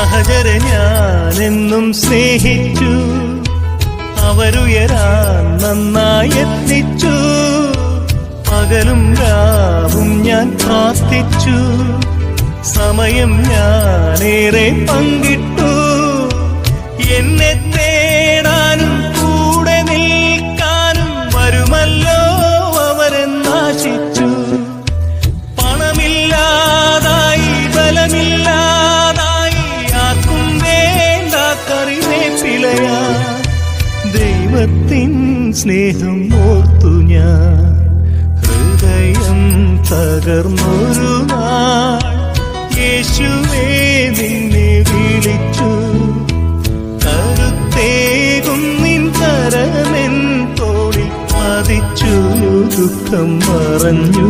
സഹചര ഞാനെന്നും സ്നേഹിച്ചു, അവരുയരാൻ നന്നായി എത്തിച്ചു. പകലും രാവും ഞാൻ പ്രാർത്ഥിച്ചു, സമയം ഞാനേറെ പങ്കിട്ടു. എന്നെ തേടാനും കൂടെ നിൽക്കാനും വരുമല്ലോ അവരെന്നാശിച്ചു. പണമില്ലാതായി ബലമില്ലാതായി ആർക്കും വേണ്ട കറിവേപ്പിലയാ. ദൈവത്തിൻ സ്നേഹം ഓർത്തു ഞാൻ ഹൃദയം തകർന്നൊരു നാൾ യേശുവേ നിന്നെ വിളിച്ചു. കരുത്തേകും നിൻ കരമെൻ തോളിൽ പതിച്ചു, ദുഃഖം മറഞ്ഞു